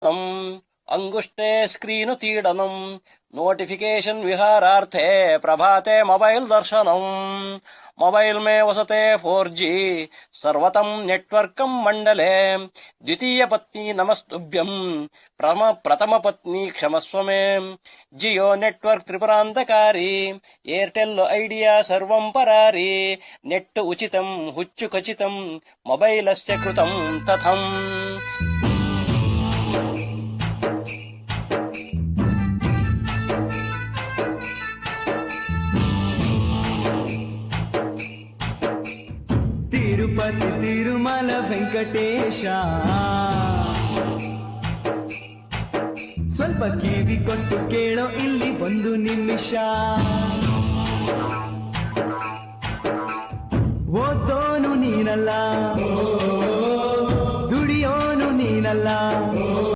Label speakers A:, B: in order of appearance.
A: अंगुष्टे स्क्रीनुतीडनम् notification विहारार्थे प्रभाते mobile दर्शनम् mobile में वसते 4G सर्वतम् नेटवर्कम् मण्डले द्वितीय पत्नी नमस्तुभ्यम् प्रथम पत्नी क्षमस्व मे जियो नेटवर्क त्रिपुरान्तकारी एयरटेल ऐडिया सर्वम् परारी नेट् उचितम् हुच्चु खचितम् मोबाइलस्य कृतम् तथम्
B: ತಿರುಪತಿ ತಿರುಮಲ ವೆಂಕಟೇಶ ಸ್ವಲ್ಪ ಕಿವಿ ಕೊಟ್ಟು ಕೇಳೋ ಇಲ್ಲಿ ಒಂದು ನಿಮಿಷ ಓದೋನು ನೀನಲ್ಲ